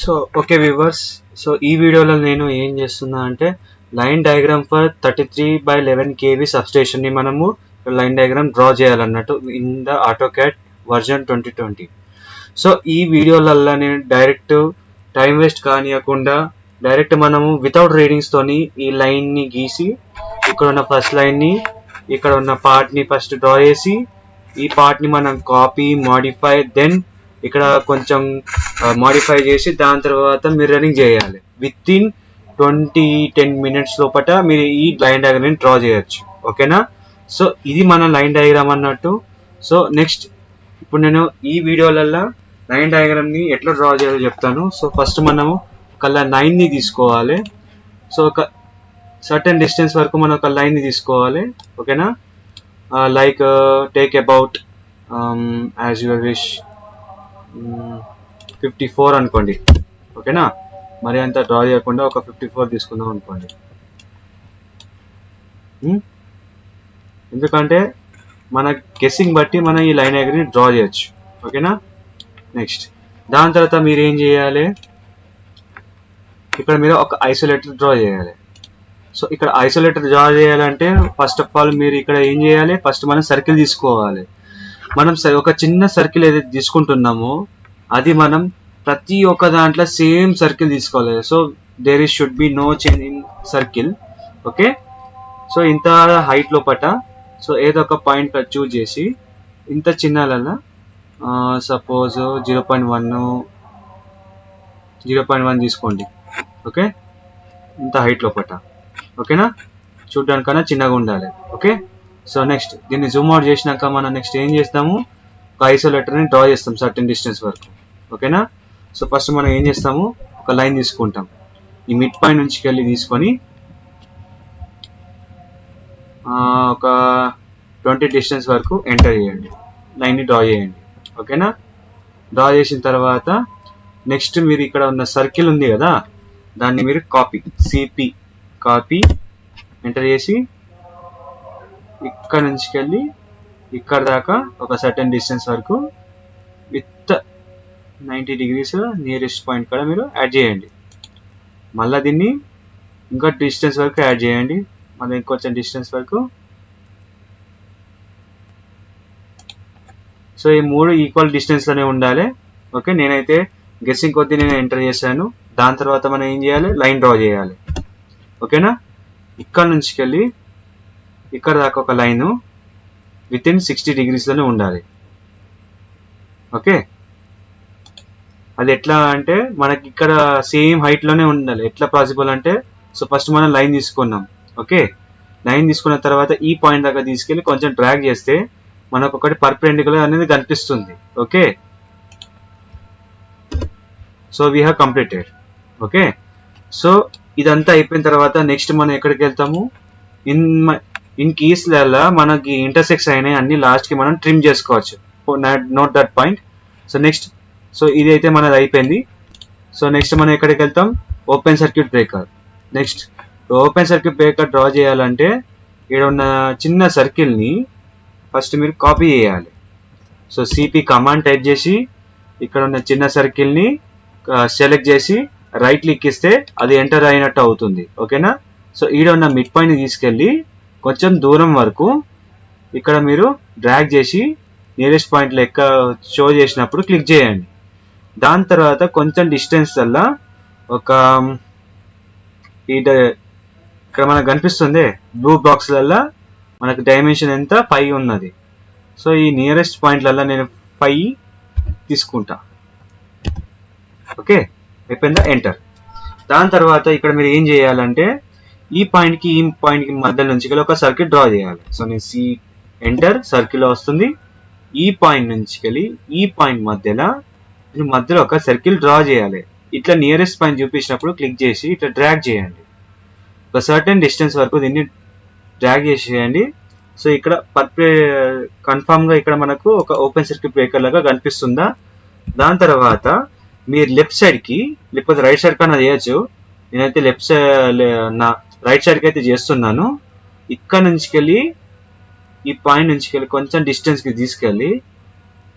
So okay viewers, so ఈ వీడియోలో నేను ఏం చేస్తున్నా అంటే line diagram for 33/11 kV substation ని మనము లైన్ డయాగ్రామ్ డ్రా చేయాలన్నట్టు in the AutoCAD version 2020. So ఈ వీడియోలల్లో నేను డైరెక్ట్ టైం వేస్ట్ కానియకుండా డైరెక్ట్ మనము వితౌట్ రీడింగ్స్ తోని ఈ లైన్ ని గీసి ఇక్కడ ఉన్న ఫస్ట్ లైన్ ని ఇక్కడ ఉన్న పార్ట్ ని ఫస్ట్ డ్రా చేసి ఈ పార్ట్ ని మనం కాపీ మాడిఫై దెన్ ఇక్కడ కొంచెం మాడిఫై చేసి దాని తర్వాత మీరు రన్నింగ్ చేయాలి. విత్ ఇన్ 10 minutes లోపల మీరు ఈ లైన్ డయాగ్రామ్ డ్రా చేయొచ్చు. ఓకేనా? సో ఇది మన లైన్ డయాగ్రామ్ అన్నట్టు. సో నెక్స్ట్ ఇప్పుడు నేను ఈ వీడియోలలో లైన్ డయాగ్రామ్ ని ఎట్లా డ్రా చేయాలో చెప్తాను. సో ఫస్ట్ మనము ఒక లైన్ ని తీసుకోవాలి. సో ఒక సర్టెన్ డిస్టెన్స్ వరకు మనం ఒక లైన్ ని తీసుకోవాలి. ఓకేనా? Like take about as your wish 54 అనుకోండి. ఓకేనా? మరి అంత డ్రా చేయకుండా ఒక 54 తీసుకుందాం అనుకోండి. ఎందుకంటే మన గెస్సింగ్ బట్టి మనం ఈ లైన్ డయాగ్రామ్ డ్రా చేయొచ్చు. ఓకేనా? నెక్స్ట్ దాని తర్వాత మీరు ఏం చేయాలి, ఇక్కడ మీరు ఒక ఐసోలేటర్ డ్రా చేయాలి. సో ఇక్కడ ఐసోలేటర్ డ్రా చేయాలంటే ఫస్ట్ ఆఫ్ ఆల్ మీరు ఇక్కడ ఏం చేయాలి, ఫస్ట్ మనం సర్కిల్ తీసుకోవాలి. మనం ఒక చిన్న సర్కిల్ ఏదైతే తీసుకుంటున్నామో అది మనం ప్రతి ఒక్క దాంట్లో సేమ్ సర్కిల్ తీసుకోవాలి. So there is should be no change in circle. Okay? So ఇంత హైట్ లోపట సో ఏదో ఒక పాయింట్ చూజ్ చేసి ఇంత చిన్నలలో సపోజ్ 0.1 తీసుకోండి. ఓకే? ఇంత హైట్ లోపట. ఓకేనా? చూడడానికన్నా చిన్నగా ఉండాలి. ఓకే? సో నెక్స్ట్ దీన్ని జూమ్ అవుట్ చేసినాక మనం నెక్స్ట్ ఏం చేస్తాము, ఒక ఐసోలేటర్ని డ్రా చేస్తాం సర్టెన్ డిస్టెన్స్ వరకు. ఓకేనా? సో ఫస్ట్ మనం ఏం చేస్తాము, ఒక లైన్ తీసుకుంటాం. ఈ మిడ్ పాయింట్ నుంచి వెళ్ళి తీసుకొని ఒక 20 డిస్టెన్స్ వరకు ఎంటర్ చేయండి, లైన్ని డ్రా చేయండి. ఓకేనా? డ్రా చేసిన తర్వాత నెక్స్ట్ మీరు ఇక్కడ ఉన్న సర్కిల్ ఉంది కదా, దాన్ని మీరు కాపీ ఎంటర్ చేసి ఇక్కడ నుంచి వెళ్ళి ఇక్కడ దాకా ఒక సర్టెన్ డిస్టెన్స్ వరకు విత్ 90 degrees నియరెస్ట్ పాయింట్ కూడా మీరు యాడ్ చేయండి. మళ్ళీ దీన్ని ఇంకా డిస్టెన్స్ వరకు యాడ్ చేయండి, మళ్ళీ ఇంకొంచెం డిస్టెన్స్ వరకు. సో ఈ మూడు ఈక్వల్ డిస్టెన్స్లోనే ఉండాలి. ఓకే? నేనైతే గెస్సింగ్ కొద్దీ నేను ఎంటర్ చేశాను. దాని తర్వాత మనం ఏం చేయాలి, లైన్ డ్రా చేయాలి. ఓకేనా? ఇక్కడ నుంచి వెళ్ళి ఇక్కడ దాకా ఒక లైన్ విత్ ఇన్ 60 degrees లోనే ఉండాలి. ఓకే? అది ఎట్లా అంటే మనకి ఇక్కడ సేమ్ హైట్ లోనే ఉండాలి. ఎట్లా పాసిబుల్ అంటే, సో ఫస్ట్ మనం లైన్ తీసుకున్నాం. ఓకే? లైన్ తీసుకున్న తర్వాత ఈ పాయింట్ దాకా తీసుకెళ్ళి కొంచెం డ్రాగ్ చేస్తే మనకు ఒకటి పర్పెండిక్యులర్ అనేది కనిపిస్తుంది. Okay? So we have completed. Okay? So ఇదంతా అయిపోయిన తర్వాత నెక్స్ట్ మనం ఎక్కడికి వెళ్తాము, ఇన్ కీస్లలో మనకి ఇంటర్సెక్స్ అయినాయి అన్ని లాస్ట్ కి మనం ట్రిమ్ చేసుకోవచ్చు. Note that point. So next so ఇది అయితే మనది అయిపోయింది. సో నెక్స్ట్ మనం ఎక్కడికి వెళ్తాం, open circuit breaker. Next open circuit breaker draw చేయాలంటే ఇక్కడ ఉన్న చిన్న సర్కిల్ని ఫస్ట్ మీరు కాపీ చేయాలి. సో సిపి కమాండ్ టైప్ చేసి ఇక్కడ ఉన్న చిన్న సర్కిల్ని సెలెక్ట్ చేసి రైట్ క్లిక్ ఇస్తే అది ఎంటర్ అయినట్టు అవుతుంది. ఓకేనా? సో ఈడ ఉన్న మిడ్ పాయింట్ తీసుకెళ్ళి కొంచెం దూరం వరకు ఇక్కడ మీరు డ్రాగ్ చేసి నియరెస్ట్ పాయింట్ లెక్క షో చేసినప్పుడు క్లిక్ చేయండి. దాని తర్వాత కొంచెం డిస్టెన్స్ వల్ల ఒక ఇక్కడ మనకు కనిపిస్తుంది బ్లూ బాక్స్లలో మనకు డైమెన్షన్ ఎంత 5 ఉన్నది. సో ఈ నియరెస్ట్ పాయింట్లలో నేను 5 తీసుకుంటా. ఓకే? అయిపోయిందా? ఎంటర్. దాని తర్వాత ఇక్కడ మీరు ఏం చేయాలంటే ఈ పాయింట్కి మధ్య నుంచి ఒక సర్కిల్ డ్రా చేయాలి. సో నేను ఎంటర్ సర్కిల్ వస్తుంది. ఈ పాయింట్ నుంచి ఈ పాయింట్ మధ్యలో ఒక సర్కిల్ డ్రా చేయాలి. ఇట్లా నియరెస్ట్ పాయింట్ చూపించినప్పుడు క్లిక్ చేసి ఇట్లా డ్రాగ్ చేయండి. ఒక సర్టెన్ డిస్టెన్స్ వరకు దీన్ని డ్రాగ్ చేసేయండి. సో ఇక్కడ కన్ఫామ్గా ఇక్కడ మనకు ఒక ఓపెన్ సర్క్యూట్ బ్రేకర్ లాగా కనిపిస్తుందా. దాని తర్వాత మీరు లెఫ్ట్ సైడ్కి లేకపోతే రైట్ సైడ్ కన్నా చేయొచ్చు. నేనైతే నా రైట్ సైడ్కి అయితే చేస్తున్నాను. ఇక్కడ నుంచి ఈ పాయింట్ నుంచి కొంచెం డిస్టెన్స్కి తీసుకెళ్ళి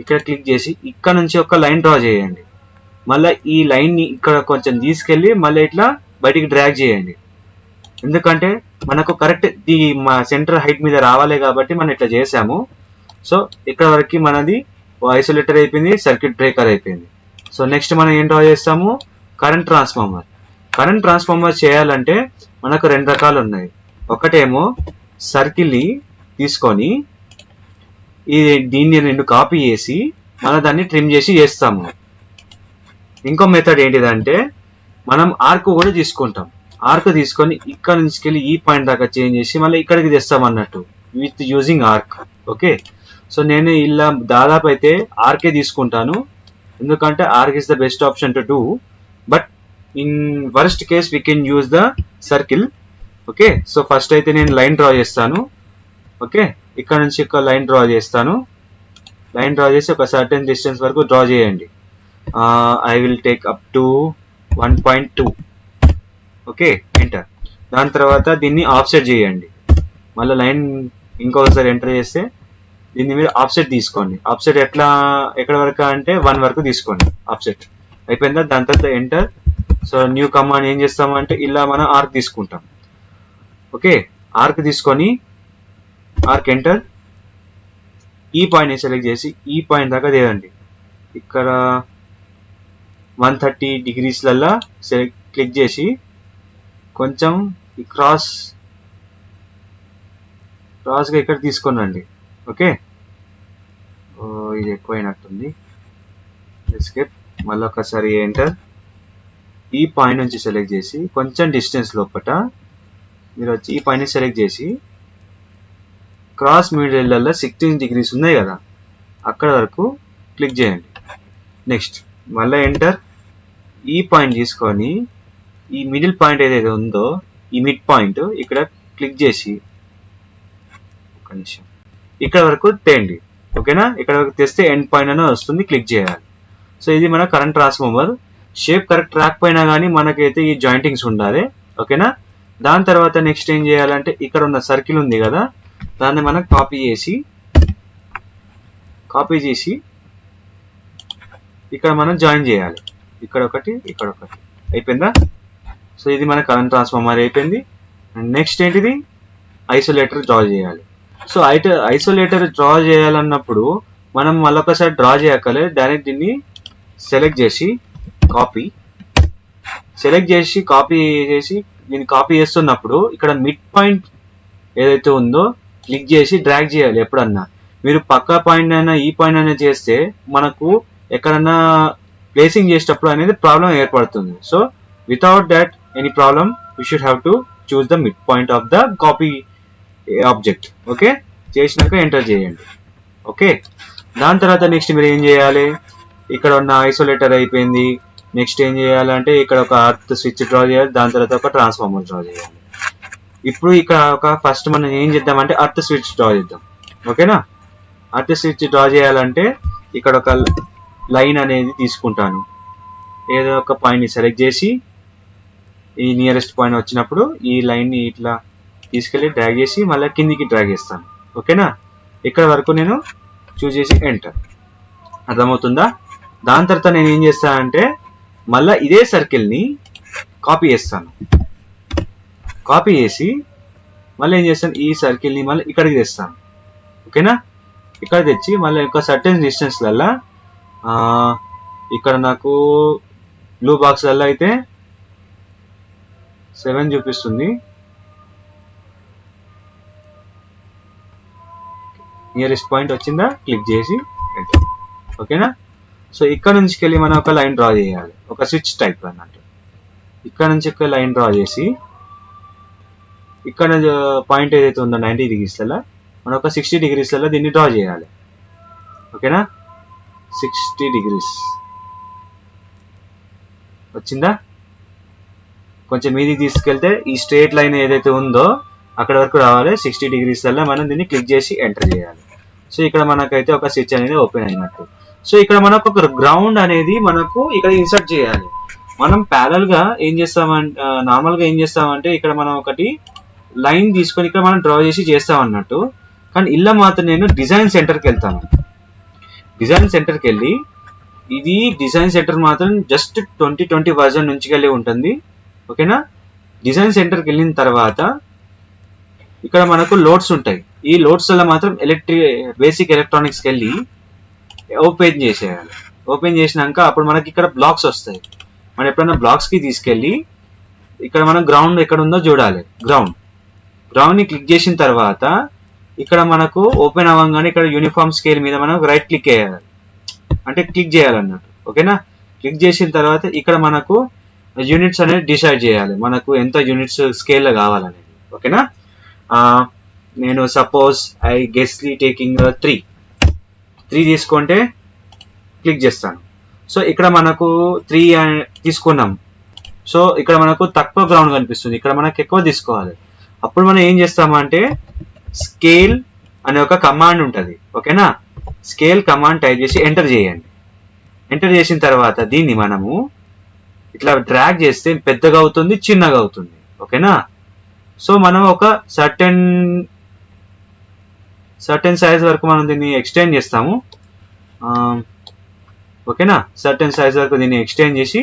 ఇక్కడ క్లిక్ చేసి ఇక్కడ నుంచి ఒక లైన్ డ్రా చేయండి. మళ్ళీ ఈ లైన్ని ఇక్కడ కొంచెం తీసుకెళ్ళి మళ్ళీ ఇట్లా బయటికి డ్రాగ్ చేయండి. ఎందుకంటే మనకు కరెక్ట్ మా సెంటర్ హైట్ మీద రావాలి కాబట్టి మనం ఇట్లా చేసాము. సో ఇక్కడ వరకు మనది ఐసోలేటర్ అయిపోయింది, సర్క్యూట్ బ్రేకర్ అయిపోయింది. సో నెక్స్ట్ మనం ఏం డ్రా చేస్తాము, కరెంట్ ట్రాన్స్ఫార్మర్. కరెంట్ ట్రాన్స్ఫార్మర్ చేయాలంటే మనకు 2 రకాలు ఉన్నాయి. ఒకటేమో సర్కిల్ని తీసుకొని దీన్ని 2 కాపీ చేసి మనం దాన్ని ట్రిమ్ చేసి చేస్తాము. ఇంకో మెథడ్ ఏంటిదంటే మనం ఆర్క్ కూడా తీసుకుంటాం. ఆర్క్ తీసుకొని ఇక్కడ నుంచి వెళ్ళి ఈ పాయింట్ దాకా చేంజ్ చేసి మళ్ళీ ఇక్కడికి తెస్తాం అన్నట్టు with using arc. Okay, so నేను ఇలా దాదాపు అయితే ఆర్కే తీసుకుంటాను, ఎందుకంటే arc is the best option to do. But in worst case we can use the circle. Okay, so first అయితే నేను లైన్ డ్రా చేస్తాను. ఓకే, ఇక్కడ నుంచి ఒక లైన్ డ్రా చేస్తాను. లైన్ డ్రా చేసి ఒక సర్టెన్ డిస్టెన్స్ వరకు డ్రా చేయండి. I will take up to 1.2. Okay, enter. దాని తర్వాత దీన్ని ఆఫ్సెట్ చేయండి. మళ్ళీ లైన్ ఇంకొకసారి ఎంటర్ చేస్తే దీన్ని మీరు ఆఫ్సెట్ తీసుకోండి. ఆఫ్సెట్ ఎక్కడ వరకు అంటే 1 వరకు తీసుకోండి. ఆఫ్సెట్ అయిపోయిందా? దాని తర్వాత ఎంటర్. సో న్యూ కమాండ్ ఏం చేస్తామంటే ఇలా మనం ఆర్క్ తీసుకుంటాం. ఓకే, ఆర్క్ తీసుకొని ఆర్క్ ఎంటర్. ఈ పాయింట్ని సెలెక్ట్ చేసి ఈ పాయింట్ దాకా తేదండి. ఇక్కడ 130 డిగ్రీస్లల్లా క్లిక్ చేసి కొంచెం ఈ క్రాస్గా ఇక్కడ తీసుకోనండి. ఓకే, ఇది ఎక్కువైనట్టుంది. ఎస్కేప్. మళ్ళీ ఒకసారి ఎంటర్. ఈ పాయింట్ నుంచి సెలెక్ట్ చేసి కొంచెం డిస్టెన్స్ లోపల మీరు వచ్చి ఈ పాయింట్ని సెలెక్ట్ చేసి క్రాస్ మిడిల్లో 16 డిగ్రీస్ ఉన్నాయి కదా, అక్కడ వరకు క్లిక్ చేయండి. నెక్స్ట్ మళ్ళీ ఎంటర్. ఈ పాయింట్ తీసుకొని ఈ మిడిల్ పాయింట్ ఏదైతే ఉందో ఈ మిడ్ పాయింట్ ఇక్కడ క్లిక్ చేసి ఒక నిమిషం ఇక్కడ వరకు తేండి. ఓకేనా, ఇక్కడ వరకు తెస్తే ఎండ్ పాయింట్ అనేది వస్తుంది, క్లిక్ చేయాలి. సో ఇది మన కరెంట్ ట్రాన్స్ఫార్మర్. షేప్ కరెక్ట్ రాకపోయినా కానీ మనకైతే ఈ జాయింటింగ్స్ ఉండాలి. ఓకేనా, దాని తర్వాత నెక్స్ట్ ఏం చేయాలంటే ఇక్కడ ఉన్న సర్కిల్ ఉంది కదా, దాన్ని మనం కాపీ చేసి ఇక్కడ మనం జాయిన్ చేయాలి. ఇక్కడ ఒకటి, ఇక్కడ ఒకటి. అయిపోయిందా? సో ఇది మన కరెంట్ ట్రాన్స్ఫార్మర్ అయిపోయింది. అండ్ నెక్స్ట్ ఏంటిది, ఐసోలేటర్ డ్రా చేయాలి. సో ఐసోలేటర్ డ్రా చేయాలన్నప్పుడు మనం మళ్ళొకసారి డ్రా చేయక్కలే, డైరెక్ట్ దీన్ని సెలెక్ట్ చేసి కాపీ చేసి దీన్ని కాపీ చేస్తున్నప్పుడు ఇక్కడ మిడ్ పాయింట్ ఏదైతే ఉందో క్లిక్ చేసి డ్రాగ్ చేయాలి. ఎప్పుడన్నా మీరు పక్క పాయింట్ అయినా ఈ పాయింట్ అయినా చేస్తే మనకు ఎక్కడన్నా ప్లేసింగ్ చేసేటప్పుడు అనేది ప్రాబ్లం ఏర్పడుతుంది. So without that any problem you should have to choose the mid point of the copy object. Okay, చేసినాక ఎంటర్ చేయండి. ఓకే, దాని తర్వాత నెక్స్ట్ మీరు ఏం చేయాలి, ఇక్కడ ఉన్న ఐసోలేటర్ అయిపోయింది. నెక్స్ట్ ఏం చేయాలంటే ఇక్కడ ఒక అర్త్ స్విచ్ డ్రా చేయాలి, దాని తర్వాత ఒక ట్రాన్స్ఫార్మర్ డ్రా చేయాలి. ఇప్పుడు ఇక్కడ ఫస్ట్ మనం ఏం చేద్దామంటే అర్త్ స్విచ్ డ్రా చేద్దాం. ఓకేనా, అర్త్ స్విచ్ డ్రా చేయాలంటే ఇక్కడ ఒక లైన్ అనేది తీసుకుంటాను. ఏదో ఒక పాయింట్ని సెలెక్ట్ చేసి ఈ నియరెస్ట్ పాయింట్ వచ్చినప్పుడు ఈ లైన్ని ఇట్లా తీసుకెళ్ళి డ్రాగ్ చేసి మళ్ళీ కిందికి డ్రాగ్ చేస్తాను. ఓకేనా, ఇక్కడ వరకు నేను చూస్ చేసి ఎంటర్. అర్థమవుతుందా? దాని తర్వాత నేను ఏం చేస్తానంటే మళ్ళీ ఇదే సర్కిల్ని కాపీ చేస్తాను. కాపీ చేసి మళ్ళీ ఏం చేస్తాను, ఈ సర్కిల్ని మళ్ళీ ఇక్కడికి తెస్తాను. ఓకేనా, ఇక్కడ తెచ్చి మళ్ళీ ఒక సర్టెన్ డిస్టెన్స్లల్లా ఇక్కడ నాకు బ్లూ బాక్స్లలో అయితే 7 చూపిస్తుంది. నియరెస్ట్ పాయింట్ వచ్చిందా, క్లిక్ చేసి ఎంటర్. ఓకేనా, సో ఇక్కడ నుంచి వెళ్ళి మనం ఒక లైన్ డ్రా చేయాలి, ఒక స్విచ్ టైప్ అన్నట్టు. ఇక్కడ నుంచి ఒక లైన్ డ్రా చేసి ఇక్కడ పాయింట్ ఏదైతే ఉందో 90 డిగ్రీస్లలో మనం ఒక 60 డిగ్రీస్లలో దీన్ని డ్రా చేయాలి. ఓకేనా, 60 డిగ్రీస్ వచ్చిందా? కొంచెం మీదికి తీసుకెళ్తే ఈ స్ట్రేట్ లైన్ ఏదైతే ఉందో అక్కడ వరకు రావాలి. 60 డిగ్రీస్లలో మనం దీన్ని క్లిక్ చేసి ఎంటర్ చేయాలి. సో ఇక్కడ మనకైతే ఒక స్విచ్ అనేది ఓపెన్ అయినట్టు. సో ఇక్కడ మనకు ఒక గ్రౌండ్ అనేది మనకు ఇక్కడ ఇన్సర్ట్ చేయాలి. మనం ప్యారల్ గా ఏం చేస్తామంటే నార్మల్ గా ఏం చేస్తామంటే ఇక్కడ మనం ఒకటి లైన్ తీసుకొని ఇక్కడ మనం డ్రా చేసి చేస్తాం అన్నట్టు. కానీ ఇలా మాత్రం నేను డిజైన్ సెంటర్కి వెళ్తాను. డిజైన్ సెంటర్కి వెళ్ళి ఇది డిజైన్ సెంటర్ మాత్రం జస్ట్ 2020 వర్జన్ నుంచి వెళ్ళి ఉంటుంది. ఓకేనా. డిజైన్ సెంటర్కి వెళ్ళిన తర్వాత ఇక్కడ మనకు లోడ్స్ ఉంటాయి. ఈ లోడ్స్ వల్ల మాత్రం బేసిక్ ఎలక్ట్రానిక్స్కి వెళ్ళి ఓపెన్ చేసేయాలి. ఓపెన్ చేసినాక అప్పుడు మనకి ఇక్కడ బ్లాక్స్ వస్తాయి. మనం ఎప్పుడైనా బ్లాక్స్కి తీసుకెళ్ళి ఇక్కడ మనం గ్రౌండ్ ఎక్కడ ఉందో చూడాలి. గ్రౌండ్ని క్లిక్ చేసిన తర్వాత ఇక్కడ మనకు ఓపెన్ అవ్వగానే ఇక్కడ యూనిఫామ్ స్కేల్ మీద మనం రైట్ క్లిక్ చేయాలి, అంటే క్లిక్ చేయాలన్నట్టు. ఓకేనా. క్లిక్ చేసిన తర్వాత ఇక్కడ మనకు యూనిట్స్ అనేది డిసైడ్ చేయాలి, మనకు ఎంత యూనిట్స్ స్కేల్లో కావాలనేది. ఓకేనా. నేను సపోజ్ ఐ గెస్లీ టేకింగ్ 3 తీసుకుంటే క్లిక్ చేస్తాను. సో ఇక్కడ మనకు 3 తీసుకున్నాం. సో ఇక్కడ మనకు తక్కువ గ్రౌండ్ కనిపిస్తుంది, ఇక్కడ మనకు ఎక్కువ తీసుకోవాలి. అప్పుడు మనం ఏం చేస్తామంటే స్కేల్ అనే ఒక కమాండ్ ఉంటుంది. ఓకేనా. స్కేల్ కమాండ్ టైప్ చేసి ఎంటర్ చేయండి. ఎంటర్ చేసిన తర్వాత దీన్ని మనము ఇట్లా డ్రాగ్ చేస్తే పెద్దగా అవుతుంది, చిన్నగా అవుతుంది. ఓకేనా. సో మనం ఒక సర్టెన్ సైజ్ వరకు మనం దీన్ని ఎక్స్టెండ్ చేస్తాము. ఓకేనా. సర్టెన్ సైజ్ వరకు దీన్ని ఎక్స్టెండ్ చేసి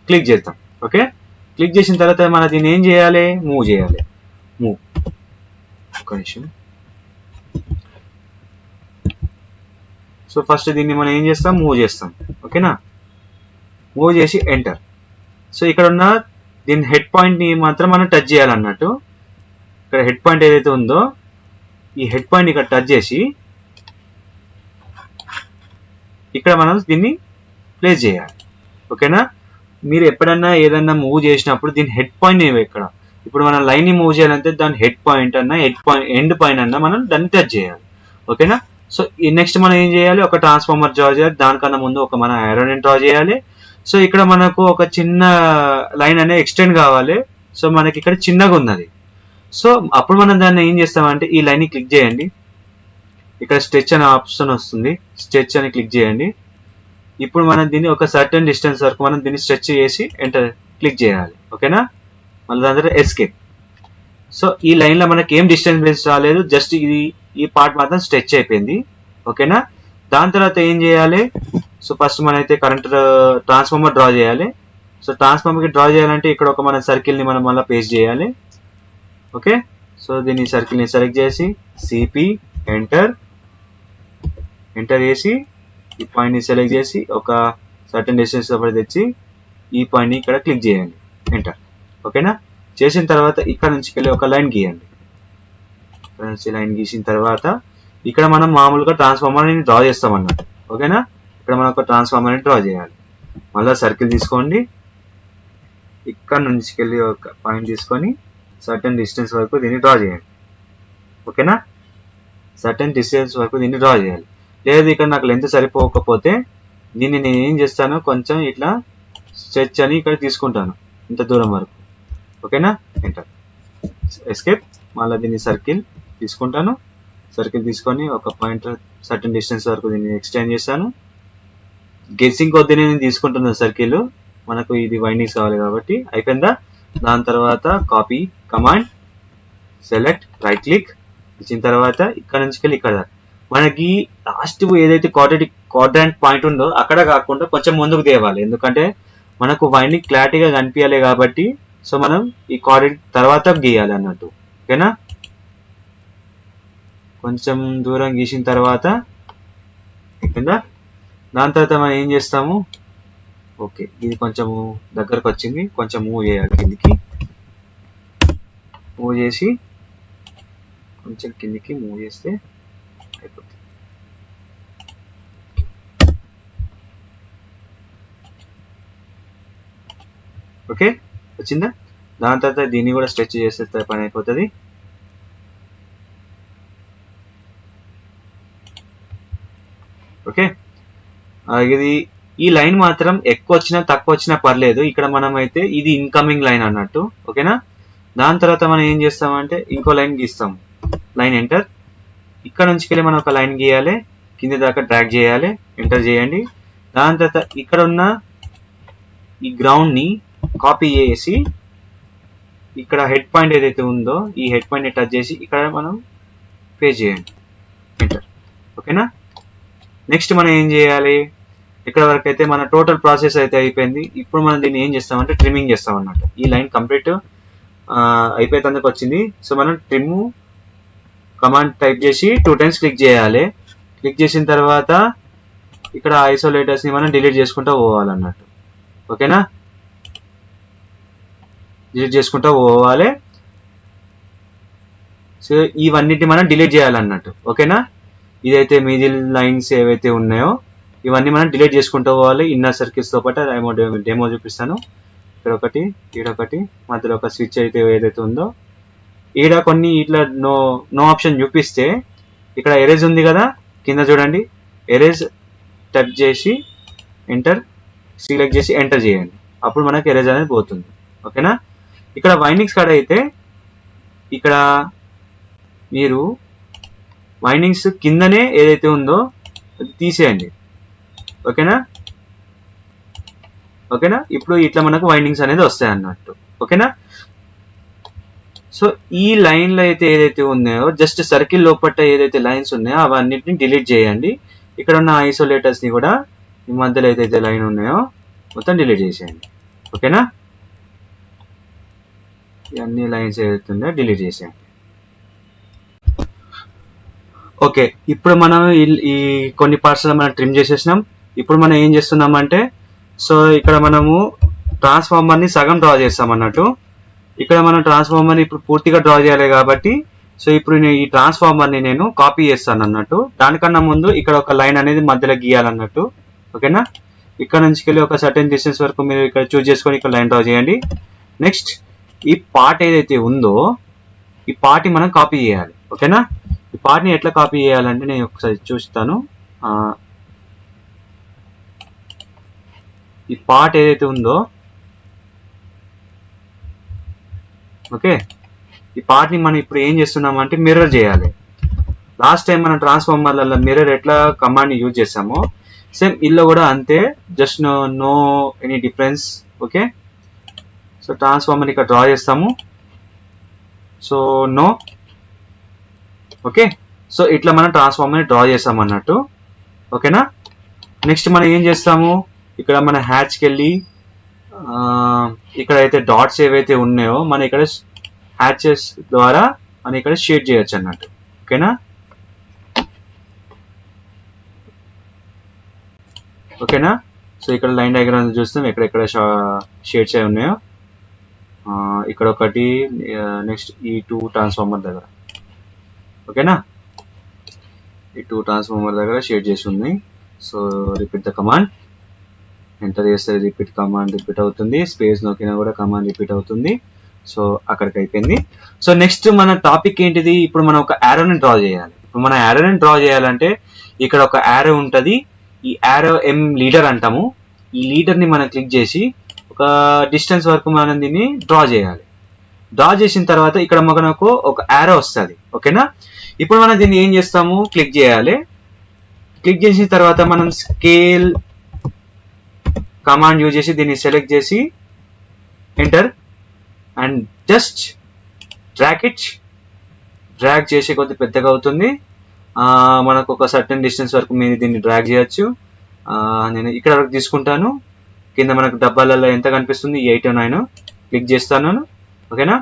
క్లిక్ చేద్దాం. ఓకే. క్లిక్ చేసిన తర్వాత మనం దీన్ని ఏం చేయాలి, మూవ్ చేయాలి. ఒక నిమిషం. సో ఫస్ట్ దీన్ని మనం ఏం చేస్తాం, మూవ్ చేస్తాం. ఓకేనా. మూవ్ చేసి ఎంటర్. సో ఇక్కడ ఉన్న దీని హెడ్ పాయింట్ని మాత్రం మనం టచ్ చేయాలన్నట్టు. ఇక్కడ హెడ్ పాయింట్ ఏదైతే ఉందో ఈ హెడ్ పాయింట్ ఇక్కడ టచ్ చేసి ఇక్కడ మనం దీన్ని ప్లేస్ చేయాలి. ఓకేనా. మీరు ఎప్పుడన్నా ఏదన్నా మూవ్ చేసినప్పుడు దీని హెడ్ పాయింట్ ఇక్కడ ఇప్పుడు మనం లైన్ ని మూవ్ చేయాలంటే దాని హెడ్ పాయింట్ అన్నా ఎండ్ పాయింట్ అన్నా మనం దాన్ని టచ్ చేయాలి. ఓకేనా. సో నెక్స్ట్ మనం ఏం చేయాలి, ఒక ట్రాన్స్ఫార్మర్ డ్రా చేయాలి. దానికన్నా ముందు ఒక మన ఐరన్ డ్రా చేయాలి. సో ఇక్కడ మనకు ఒక చిన్న లైన్ అనేది ఎక్స్టెండ్ కావాలి. సో మనకి ఇక్కడ చిన్నగా ఉన్నది. సో అప్పుడు మనం దాన్ని ఏం చేస్తామంటే ఈ లైన్ ని క్లిక్ చేయండి. ఇక్కడ స్ట్రెచ్ అనే ఆప్షన్ వస్తుంది, స్ట్రెచ్ అని క్లిక్ చేయండి. ఇప్పుడు మనం దీన్ని ఒక సర్టెన్ డిస్టెన్స్ వరకు మనం దీన్ని స్ట్రెచ్ చేసి ఎంటర్ క్లిక్ చేయాలి. ఓకేనా. మళ్ళీ దాని తర్వాత ఎస్కేప్. సో ఈ లైన్ లో మనకి ఏం డిస్టెన్స్ రాలేదు, జస్ట్ ఈ పార్ట్ మాత్రం స్ట్రెచ్ అయిపోయింది. ఓకేనా. దాని తర్వాత ఏం చేయాలి, సో ఫస్ట్ మనమైతే కరెంట్ ట్రాన్స్ఫార్మర్ డ్రా చేయాలి. సో ట్రాన్స్ఫార్మర్కి డ్రా చేయాలంటే ఇక్కడ ఒక మన సర్కిల్ని మనం మళ్ళీ పేస్ట్ చేయాలి. ఓకే. సో దీన్ని సర్కిల్ని సెలెక్ట్ చేసి సిపి ఎంటర్ చేసి ఈ పాయింట్ని సెలెక్ట్ చేసి ఒక సర్టెన్ డిస్టెన్స్ లోపల తెచ్చి ఈ పాయింట్ని ఇక్కడ క్లిక్ చేయండి, ఎంటర్. ఓకేనా. చేసిన తర్వాత ఇక్కడ నుంచి వెళ్ళి ఒక లైన్ గీయండి. ఇక్కడ నుంచి లైన్ గీసిన తర్వాత ఇక్కడ మనం మామూలుగా ట్రాన్స్ఫార్మర్ని డ్రా చేస్తాం అన్నట్టు. ఓకేనా. ఇక్కడ మనం ఒక ట్రాన్స్ఫార్మర్ని డ్రా చేయాలి. మళ్ళీ సర్కిల్ తీసుకోండి, ఇక్కడ నుంచి వెళ్ళి ఒక పాయింట్ తీసుకొని సర్టెన్ డిస్టెన్స్ వరకు దీన్ని డ్రా చేయండి. ఓకేనా. సర్టెన్ డిస్టెన్స్ వరకు దీన్ని డ్రా చేయాలి. లేదు ఇక్కడ నాకు లెంత్ సరిపోకపోతే దీన్ని నేను ఏం చేస్తాను, కొంచెం ఇట్లా స్ట్రెచ్ అని ఇక్కడ తీసుకుంటాను ఇంత దూరం వరకు. ఓకేనా. Enter, escape. మళ్ళీ దీన్ని సర్కిల్ తీసుకుంటాను. సర్కిల్ తీసుకొని ఒక పాయింట్ సర్టెన్ డిస్టెన్స్ వరకు దీన్ని ఎక్స్టెండ్ చేస్తాను. గెస్సింగ్ కొద్ది నేను తీసుకుంటున్నాను సర్కిల్, మనకు ఇది వైండింగ్స్ కావాలి కాబట్టి. అయిపోయిందా. దాని తర్వాత copy command, select, right click ఇచ్చిన తర్వాత ఇక్కడ నుంచి వెళ్ళి ఇక్కడ మనకి లాస్ట్ ఏదైతే క్వాడ్రాంట్ పాయింట్ ఉందో అక్కడ కాకుండా కొంచెం ముందుకు తేవాలి, ఎందుకంటే మనకు వైండింగ్ క్లారిటీగా కనిపించాలి కాబట్టి. సో మనం ఈ క్వాడ్రాంట్ తర్వాత గీయాలి అన్నట్టు. ఓకేనా. కొంచెం దూరం గీసిన తర్వాత అయిపోయిందా. దాని తర్వాత మనం ఏం చేస్తాము, ఓకే ఇది కొంచెము దగ్గరకు వచ్చింది, కొంచెం మూవ్ చేయాలి కిందికి. మూవ్ చేసి కొంచెం కిందికి మూవ్ చేస్తే అయిపోతుంది. ఓకే వచ్చిందా. దాని తర్వాత దీన్ని కూడా స్ట్రెచ్ చేస్తే పని అయిపోతుంది. ఓకే. ఇది ఈ లైన్ మాత్రం ఎక్కువ వచ్చినా తక్కువ వచ్చినా పర్లేదు. ఇక్కడ మనం అయితే ఇది ఇన్కమింగ్ లైన్ అన్నట్టు. ఓకేనా. దాని తర్వాత మనం ఏం చేస్తామంటే ఇంకో లైన్ గీస్తాం, లైన్ ఎంటర్. ఇక్కడ నుంచి వెళ్ళి మనం ఒక లైన్ గీయాలి, కింద దాకా డ్రాగ్ చేయాలి, ఎంటర్ చేయండి. దాని తర్వాత ఇక్కడ ఉన్న ఈ గ్రౌండ్ ని కాపీ చేసి ఇక్కడ హెడ్ పాయింట్ ఏదైతే ఉందో ఈ హెడ్ పాయింట్ ని టచ్ చేసి ఇక్కడ మనం పేస్ట్ చేయండి, ఎంటర్. ఓకేనా. నెక్స్ట్ మనం ఏం చేయాలి, ఇక్కడ వరకు అయితే మన టోటల్ ప్రాసెస్ అయితే అయిపోయింది. ఇప్పుడు మనం దీన్ని ఏం చేస్తామంటే ట్రిమ్మింగ్ చేస్తాం అన్నట్టు. ఈ లైన్ కంప్లీట్ అయిపోయేందుకు వచ్చింది. సో మనం ట్రిమ్ కమాండ్ టైప్ చేసి 2 times క్లిక్ చేయాలి. క్లిక్ చేసిన తర్వాత ఇక్కడ ఐసోలేటర్స్ ని మనం డిలీట్ చేసుకుంటూ పోవాలన్నట్టు. ఓకేనా, డిలీట్ చేసుకుంటూ పోవాలి. సో ఇవన్నిటిని మనం డిలీట్ చేయాలన్నట్టు. ఓకేనా, ఇదైతే మిడిల్ లైన్స్ ఏవైతే ఉన్నాయో ఇవన్నీ మనం డిలీట్ చేసుకుంటూ పోవాలి. ఇన్నర్ సర్కిల్స్తో పాటు డెమో చూపిస్తాను. ఇక్కడ ఒకటి, ఈడొకటి, మధ్యలో ఒక స్విచ్ అయితే ఏదైతే ఉందో ఈడ కొన్ని ఇట్లా నో ఆప్షన్ చూపిస్తే ఇక్కడ ఎరేజ్ ఉంది కదా, కింద చూడండి, ఎరేజ్ టచ్ చేసి ఎంటర్ సెలెక్ట్ చేసి ఎంటర్ చేయండి. అప్పుడు మనకి ఎరేజ్ అనేది పోతుంది. ఓకేనా, ఇక్కడ వైండింగ్స్ కాడ అయితే ఇక్కడ మీరు వైండింగ్స్ కిందనే ఏదైతే ఉందో అది తీసేయండి. ఓకేనా, ఓకేనా, ఇప్పుడు ఇట్లా మనకు వైండింగ్స్ అనేది వస్తాయి అన్నట్టు. ఓకేనా, సో ఈ లైన్లో అయితే ఏదైతే ఉన్నాయో జస్ట్ సర్కిల్ లోపల ఏదైతే లైన్స్ ఉన్నాయో అవన్నిటిని డిలీట్ చేయండి. ఇక్కడ ఉన్న ఐసోలేటర్స్ని కూడా ఈ మధ్యలో ఏదైతే లైన్ ఉన్నాయో మొత్తం డిలీట్ చేసేయండి. ఓకేనా, ఇవన్నీ లైన్స్ ఏదైతే ఉన్నాయో డిలీట్ చేసేయండి. ఓకే, ఇప్పుడు మనం ఈ కొన్ని పార్ట్స్ మనం ట్రిమ్ చేసేసినాం. ఇప్పుడు మనం ఏం చేస్తున్నామంటే సో ఇక్కడ మనము ట్రాన్స్ఫార్మర్ని సగం డ్రా చేస్తాం అన్నట్టు. ఇక్కడ మనం ట్రాన్స్ఫార్మర్ని ఇప్పుడు పూర్తిగా డ్రా చేయాలి కాబట్టి సో ఇప్పుడు ఈ ట్రాన్స్ఫార్మర్ని నేను కాపీ చేస్తాను అన్నట్టు. దానికన్నా ముందు ఇక్కడ ఒక లైన్ అనేది మధ్యలో గీయాలన్నట్టు. ఓకేనా, ఇక్కడ నుంచి వెళ్ళి ఒక సర్టెన్ డిస్టెన్స్ వరకు మీరు ఇక్కడ చూస్ చేసుకొని ఇక్కడ లైన్ డ్రా చేయండి. నెక్స్ట్ ఈ పార్ట్ ఏదైతే ఉందో ఈ పార్ట్ని మనం కాపీ చేయాలి. ఓకేనా, ఈ పార్ట్ని ఎట్లా కాపీ చేయాలంటే నేను ఒకసారి చూస్తాను. ఈ పార్ట్ ఏదైతే ఉందో ఓకే, ఈ పార్ట్ని మనం ఇప్పుడు ఏం చేస్తున్నామంటే మిర్రర్ చేయాలి. లాస్ట్ టైం మనం ట్రాన్స్ఫార్మర్లలో మిర్రర్ ఎట్లా కమాండ్ని యూజ్ చేసామో సేమ్ ఇల్లు కూడా అంతే, just no any difference. Okay, so transformer ఇక్కడ డ్రా చేస్తాము. సో నో, ఓకే, సో ఇట్లా మనం ట్రాన్స్ఫార్మర్ని డ్రా చేస్తాం అన్నట్టు. ఓకేనా, నెక్స్ట్ మనం ఏం చేస్తాము, ఇక్కడ మన హ్యాచ్కి వెళ్ళి ఇక్కడ అయితే డాట్స్ ఏవైతే ఉన్నాయో మన ఇక్కడ హ్యాచెస్ ద్వారా మనం ఇక్కడ షేడ్ చేయొచ్చు అన్నట్టు. ఓకేనా, ఓకేనా, సో ఇక్కడ లైన్ డయాగ్రామ్ చూస్తాం ఎక్కడెక్కడ షేడ్స్ అయి ఉన్నాయో. ఇక్కడ ఒకటి, నెక్స్ట్ ఈ 2 ట్రాన్స్ఫార్మర్ దగ్గర. ఓకేనా, ఈ 2 ట్రాన్స్ఫార్మర్ దగ్గర షేడ్ చేసి ఉన్నాయి. So repeat the command, enter చేస్తే రిపీట్ కమాండ్ రిపీట్ అవుతుంది, స్పేస్ నొక్కినా కూడా కమాండ్ రిపీట్ అవుతుంది. సో అక్కడికి అయిపోయింది. సో నెక్స్ట్ మన టాపిక్ ఏంటిది, ఇప్పుడు మనం ఒక యారోని డ్రా చేయాలి. ఇప్పుడు మన యారోని డ్రా చేయాలంటే ఇక్కడ ఒక యారో ఉంటుంది. ఈ యారో లీడర్ అంటాము. ఈ లీడర్ని మనం క్లిక్ చేసి ఒక డిస్టెన్స్ వరకు మనం దీన్ని డ్రా చేయాలి. డ్రా చేసిన తర్వాత ఇక్కడ మనకు ఒక యారో వస్తుంది. ఓకేనా, ఇప్పుడు మనం దీన్ని ఏం చేస్తాము, క్లిక్ చేయాలి. క్లిక్ చేసిన తర్వాత మనం స్కేల్ కమాండ్ యూజ్ చేసి దీన్ని సెలెక్ట్ చేసి ఎంటర్ అండ్ జస్ట్ డ్రాగ్ చేసే కొద్ది పెద్దగా అవుతుంది. మనకు ఒక సర్టెన్ డిస్టెన్స్ వరకు మీరు దీన్ని డ్రాగ్ చేయొచ్చు. నేను ఇక్కడ వరకు తీసుకుంటాను. కింద మనకు డబ్బాలలో ఎంత కనిపిస్తుంది, 8 or 9. క్లిక్ చేస్తాను. ఓకేనా,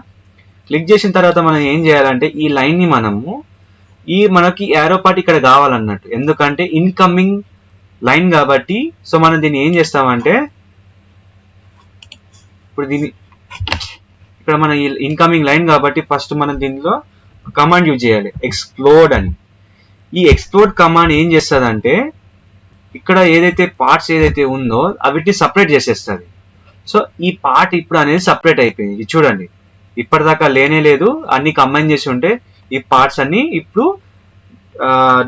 క్లిక్ చేసిన తర్వాత మనం ఏం చేయాలంటే ఈ లైన్ని మనము మనకి యారో పార్ట్ ఇక్కడ కావాలన్నట్టు, ఎందుకంటే ఇన్కమింగ్ లైన్ కాబట్టి. సో మనం దీన్ని ఏం చేస్తామంటే ఇప్పుడు దీన్ని ఇక్కడ మన ఇన్కమింగ్ లైన్ కాబట్టి ఫస్ట్ మనం దీనిలో కమాండ్ యూజ్ చేయాలి, ఎక్స్ప్లోడ్ అని. ఈ ఎక్స్ప్లోడ్ కమాండ్ ఏం చేస్తుంది ఇక్కడ ఏదైతే పార్ట్స్ ఏదైతే ఉందో అవిటి సపరేట్ చేసేస్తుంది. సో ఈ పార్ట్ ఇప్పుడు అనేది సపరేట్ అయిపోయింది. ఇది చూడండి, ఇప్పటిదాకా లేనే లేదు, అన్ని కంబైన్ చేసి ఉంటే ఈ పార్ట్స్ అన్ని ఇప్పుడు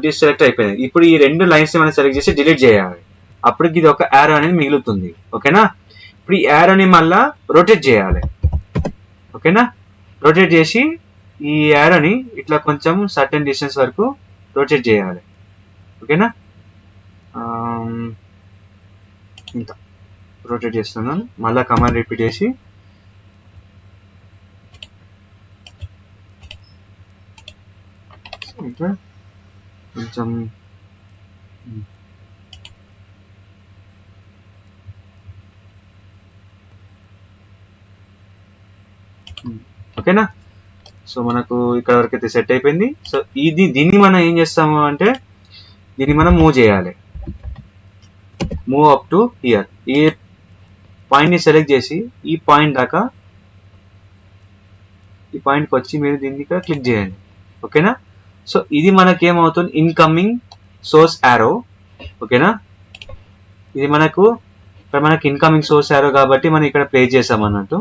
డిసెలెక్ట్ అయిపోయింది. ఇప్పుడు ఈ 2 లైన్స్ మనం సెలెక్ట్ చేసి డిలీట్ చేయాలి. అప్పటికి ఇది ఒక యారో అనేది మిగులుతుంది. ఓకేనా, ఇప్పుడు ఈ యారోని మళ్ళా రొటేట్ చేయాలి. ఓకేనా, రొటేట్ చేసి ఈ యారోని ఇట్లా కొంచెం సర్టెన్ డిస్టెన్స్ వరకు రొటేట్ చేయాలి. ఓకేనా, ఇంత రొటేట్ చేస్తున్నాను. మళ్ళీ కమాండ్ రిపీట్ చేసి కొంచెం ఓకేనా. సో మనకు ఇక్కడ వరకు అయితే సెట్ అయిపోయింది. సో దీన్ని మనం ఏం చేస్తాము అంటే దీన్ని మనం మూవ్ చేయాలి. Move up to hear. ఈ పాయింట్ని సెలెక్ట్ చేసి ఈ పాయింట్ దాకా, ఈ పాయింట్కి వచ్చి మీరు దీన్ని ఇక్కడ క్లిక్ చేయండి. ఓకేనా. సో ఇది మనకేమవుతుంది, ఇన్కమింగ్ సోర్స్ యారో. ఓకేనా. ఇది మనకు ఇన్కమింగ్ సోర్స్ యారో కాబట్టి మనం ఇక్కడ ప్లేస్ చేసాం అన్నట్టు.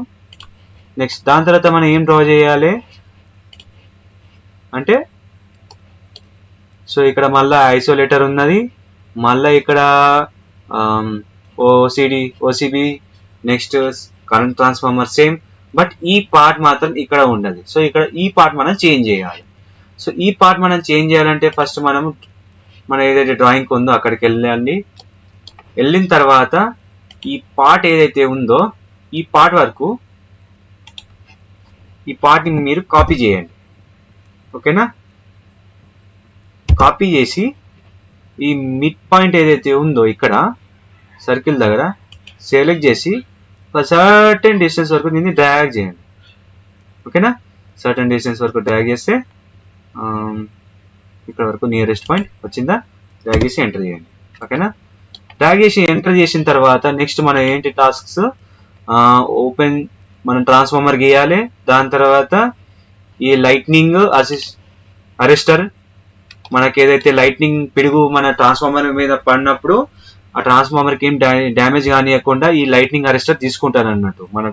నెక్స్ట్ దాని తర్వాత మనం ఏం డ్రా చేయాలి అంటే, సో ఇక్కడ మళ్ళీ ఐసోలేటర్ ఉన్నది, మళ్ళీ ఇక్కడ OCB, next current transformer same, but ఈ పార్ట్ మాత్రం ఇక్కడ ఉండదు. సో ఇక్కడ ఈ పార్ట్ మనం చేంజ్ చేయాలి. సో ఈ పార్ట్ మనం చేంజ్ చేయాలంటే ఫస్ట్ మన ఏదైతే డ్రాయింగ్ ఉందో అక్కడికి వెళ్ళండి. వెళ్ళిన తర్వాత ఈ పార్ట్ ఏదైతే ఉందో ఈ పార్ట్ వరకు ఈ పార్ట్ని మీరు కాపీ చేయండి. ఓకేనా. కాపీ చేసి ఈ మిడ్ పాయింట్ ఏదైతే ఉందో ఇక్కడ సర్కిల్ దగ్గర సెలెక్ట్ చేసి సర్టెన్ డిస్టెన్స్ వరకు దీన్ని డ్రాగ్ చేయండి. ఓకేనా. సర్టెన్ డిస్టెన్స్ వరకు డ్రాగ్ చేస్తే ఇక్కడ వరకు నియరెస్ట్ పాయింట్ వచ్చిందా, డ్రాగ్ చేసి ఎంటర్ చేయండి. ఓకేనా. డ్రాగ్ చేసి ఎంటర్ చేసిన తర్వాత నెక్స్ట్ మన ఏంటి టాస్క్స్, ఓపెన్ మనం ట్రాన్స్ఫార్మర్ గీయాలి. దాని తర్వాత ఈ లైట్నింగ్ అరెస్టర్, మనకి ఏదైతే లైట్నింగ్ పిడుగు మన ట్రాన్స్ఫార్మర్ మీద పడినప్పుడు ఆ ట్రాన్స్ఫార్మర్కి ఏం డ్యామేజ్ కానియకుండా ఈ లైట్నింగ్ అరెస్టర్ తీసుకుంటారు అన్నట్టు. మన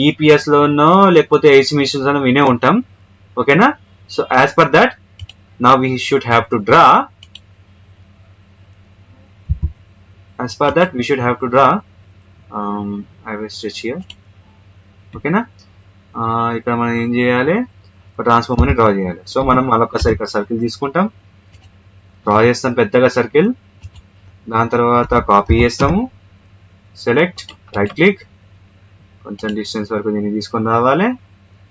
ఈపీఎస్ లోనో లేకపోతే ఏసీ మిషన్స్ లోనో వినే ఉంటాం. ఓకేనా. So as per that now we should have to draw I will stretch here. ఓకేనా. ఇక్కడ మనం ఏం చేయాలి, ఒక ట్రాన్స్ఫార్మర్ని డ్రా చేయాలి. సో మనం మరొకసారి ఇక్కడ సర్కిల్ తీసుకుంటాం, డ్రా చేస్తాం పెద్దగా సర్కిల్. దాని తర్వాత కాపీ చేస్తాము, సెలెక్ట్, రైట్ క్లిక్, కొంచెం డిస్టెన్స్ వరకు దీన్ని తీసుకొని రావాలి.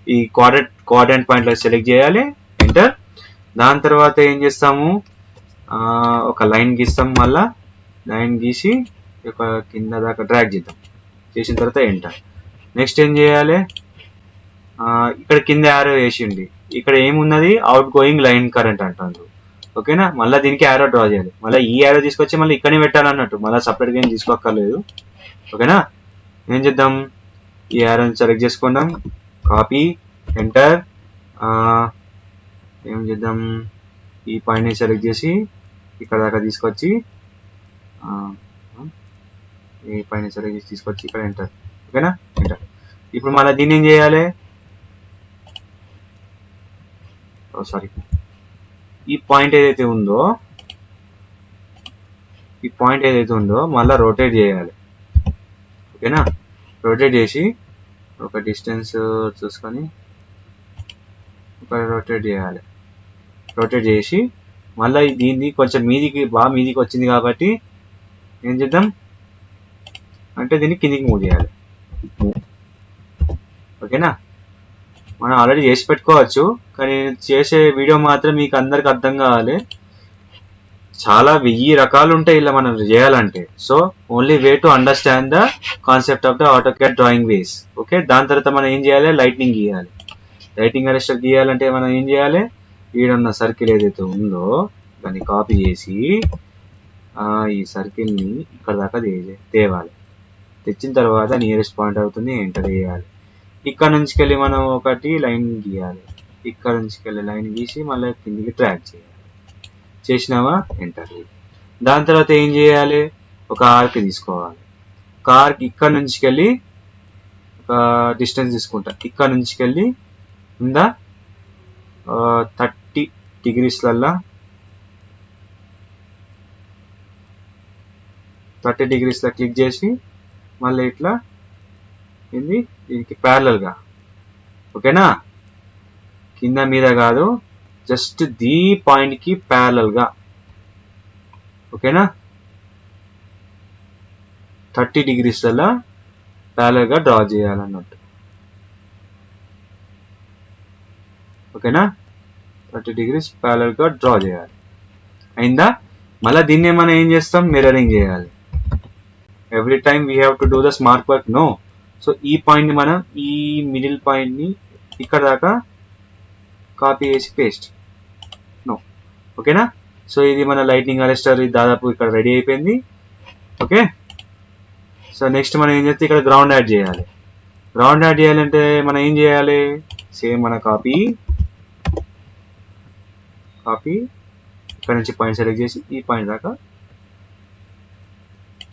ఈ కోఆర్డినేట్ పాయింట్లో సెలెక్ట్ చేయాలి, ఎంటర్. దాని తర్వాత ఏం చేస్తాము, ఒక లైన్ గీస్తాం. మళ్ళా లైన్ గీసి ఒక కింద దాకా డ్రాగ్ చేద్దాం. చేసిన తర్వాత ఎంటర్. నెక్స్ట్ ఏం చేయాలి, ఇక్కడ కింద యారో వేసిండి, ఇక్కడ ఏమున్నది, అవుట్ గోయింగ్ లైన్ కరెంట్ అంటారు. ఓకేనా. మళ్ళీ దీనికి యారో డ్రా చేయాలి. మళ్ళీ ఈ యారో తీసుకొచ్చి మళ్ళీ ఇక్కడనే పెట్టాలన్నట్టు, మళ్ళీ సపరేట్గా ఏం తీసుకోక్కర్లేదు. ఓకేనా. ఏం చేద్దాం, ఈ యారోని సెలెక్ట్ చేసుకుందాం, కాపీ, ఎంటర్. ఏం చేద్దాం, ఈ పాయింట్ని సెలెక్ట్ చేసి ఇక్కడ దాకా తీసుకొచ్చి ఈ పాయింట్ని సెలెక్ట్ చేసి తీసుకొచ్చి ఇక్కడ ఎంటర్. ఓకేనా, ఎంటర్. ఇప్పుడు మళ్ళీ దీన్ని ఏం చేయాలి, ఈ పాయింట్ ఏదైతే ఉందో మళ్ళీ రొటేట్ చేయాలి. ఓకేనా. రొటేట్ చేసి ఒక డిస్టెన్స్ చూసుకొని ఒక రొటేట్ చేయాలి. రొటేట్ చేసి మళ్ళీ దీన్ని కొంచెం మీదికి వచ్చింది కాబట్టి ఏం చేద్దాం అంటే దీన్ని కిందికి మూవ్ చేయాలి. ఓకేనా. మనం ఆల్రెడీ చేసి పెట్టుకోవచ్చు, కానీ చేసే వీడియో మాత్రం మీకు అందరికి అర్థం కావాలి. చాలా 1000 రకాలు ఉంటాయి ఇలా మనం చేయాలంటే. So only way to understand the concept of the AutoCAD drawing ways. Okay. దాని తర్వాత మనం ఏం చేయాలి, లైట్నింగ్ గీయాలి. లైట్నింగ్ అరెస్టర్ గీయాలంటే మనం ఏం చేయాలి, ఈడున్న సర్కిల్ ఏదైతే ఉందో దాన్ని కాపీ చేసి ఈ సర్కిల్ని ఇక్కడ దాకా తేవాలి. తెచ్చిన తర్వాత నియరెస్ట్ పాయింట్ అవుతుంది, ఎంటర్ చేయాలి. ఇక్కడ నుంచి వెళ్ళి మనం ఒకటి లైన్ గీయాలి. ఇక్కడ నుంచి వెళ్ళి లైన్ గీసి మళ్ళీ కిందికి ట్రాక్ చేయాలి. చేసినావా, ఎంటర్. దాని తర్వాత ఏం చేయాలి, ఒక ఆర్క్ తీసుకోవాలి. ఒక ఆర్క్ ఇక్కడ నుంచి వెళ్ళి ఒక డిస్టెన్స్ తీసుకుంటా. ఇక్కడ నుంచి వెళ్ళి కింద 30 డిగ్రీస్లల్లా 30 డిగ్రీస్లో క్లిక్ చేసి మళ్ళీ ఇట్లా దీనికి ప్యారలల్గా. ఓకేనా. కింద మీద కాదు, జస్ట్ దీ పాయింట్కి ప్యారలల్గా. ఓకేనా. 30 డిగ్రీస్లలో ప్యారలల్గా డ్రా చేయాలన్నట్టు. ఓకేనా. 30 డిగ్రీస్ ప్యారలల్గా డ్రా చేయాలి. అయిందా. మళ్ళీ దీన్నే మనం ఏం చేస్తాం, మిర్రరింగ్ చేయాలి. Every time we have to do the smart work. No, so ఈ పాయింట్ని మనం ఈ మిడిల్ పాయింట్ని ఇక్కడ దాకా కాపీ చేసి పేస్ట్ నో. ఓకేనా? సో ఇది మన లైట్నింగ్ అరెస్టర్ దాదాపు ఇక్కడ రెడీ అయిపోయింది. ఓకే, సో నెక్స్ట్ మనం ఏం చేస్తే ఇక్కడ గ్రౌండ్ యాడ్ చేయాలి. గ్రౌండ్ యాడ్ చేయాలంటే మనం ఏం చేయాలి? సేమ్ మన కాపీ ఇక్కడ నుంచి పాయింట్ సెలెక్ట్ చేసి ఈ పాయింట్ దాకా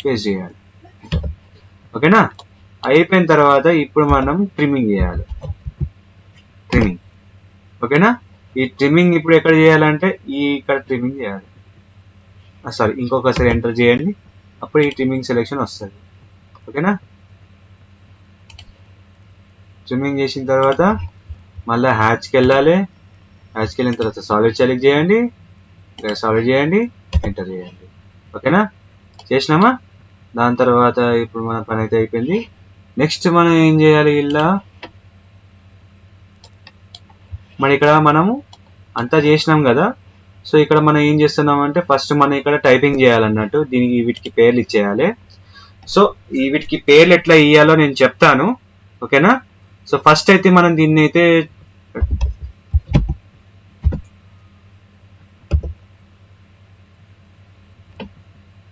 పేస్ట్ చేయాలి. ఓకేనా? అయిపోయిన తర్వాత ఇప్పుడు మనం ట్రిమ్మింగ్ చేయాలి. ట్రిమ్మింగ్. ఓకేనా? ఈ ట్రిమ్మింగ్ ఇప్పుడు ఎక్కడ చేయాలంటే ఇక్కడ ట్రిమ్మింగ్ చేయాలి. సారీ, ఇంకొకసారి ఎంటర్ చేయండి, అప్పుడు ఈ ట్రిమ్మింగ్ సెలెక్షన్ వస్తుంది. ఓకేనా? ట్రిమ్మింగ్ చేసిన తర్వాత మళ్ళీ హ్యాచ్కి వెళ్ళాలి. హ్యాచ్కి వెళ్ళిన తర్వాత సాలిడ్ సెలెక్ట్ చేయండి, సాలిడ్ చేయండి, ఎంటర్ చేయండి. ఓకేనా? చేసినామా? దాని తర్వాత ఇప్పుడు మన పని అయితే అయిపోయింది. నెక్స్ట్ మనం ఏం చేయాలి? ఇలా మన ఇక్కడ మనము అంతా చేసినాం కదా. సో ఇక్కడ మనం ఏం చేస్తున్నాం అంటే ఫస్ట్ మనం ఇక్కడ టైపింగ్ చేయాలన్నట్టు, దీనికి వీటికి పేర్లు ఇచ్చేయాలి. సో వీటికి పేర్లు ఎట్లా ఇయ్యాలో నేను చెప్తాను. ఓకేనా? సో ఫస్ట్ అయితే మనం దీన్ని అయితే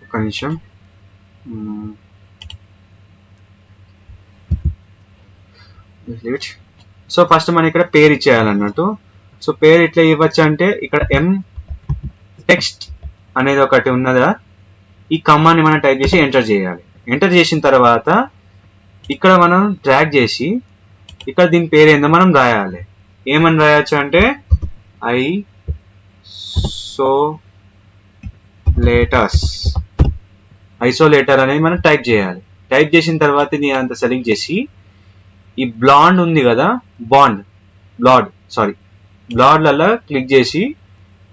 ఒక నిమిషం, సో ఫస్ట్ మనం ఇక్కడ పేరు ఇచ్చేయాలన్నట్టు. సో పేరు ఎట్లా ఇవ్వచ్చు అంటే ఇక్కడ ఎం టెక్స్ట్ అనేది ఒకటి ఉన్నదా, ఈ కమాండ్ని మనం టైప్ చేసి ఎంటర్ చేయాలి. ఎంటర్ చేసిన తర్వాత ఇక్కడ మనం డ్రాగ్ చేసి ఇక్కడ దీని పేరు ఏందో మనం రాయాలి. ఏమని రాయొచ్చు అంటే ఐసోలేటర్ అనేది మనం టైప్ చేయాలి. టైప్ చేసిన తర్వాత నేను అంత సెలెక్ట్ చేసి ఈ బ్లాండ్ ఉంది కదా, బ్లాడ్లలో క్లిక్ చేసి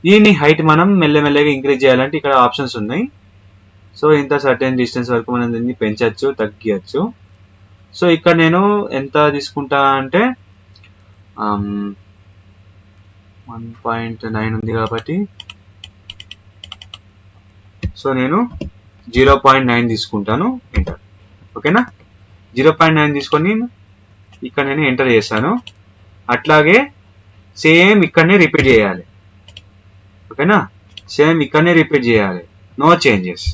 దీని హైట్ మనం మెల్లమెల్లగా ఇంక్రీజ్ చేయాలంటే ఇక్కడ ఆప్షన్స్ ఉన్నాయి. సో ఇంత సర్టెన్ డిస్టెన్స్ వరకు మనం దీన్ని పెంచవచ్చు, తగ్గించచ్చు. సో ఇక్కడ నేను ఎంత తీసుకుంటా అంటే 1.9 ఉంది కాబట్టి సో నేను 0.9 తీసుకుంటాను, ఎంటర్. ఓకేనా? 0.9 తీసుకొని ఇక్కడ నేను ఎంటర్ చేశాను. అట్లాగే సేమ్ ఇక్కడనే రిపీట్ చేయాలి. ఓకేనా? సేమ్ ఇక్కడనే రిపీట్ చేయాలి, నో చేంజెస్.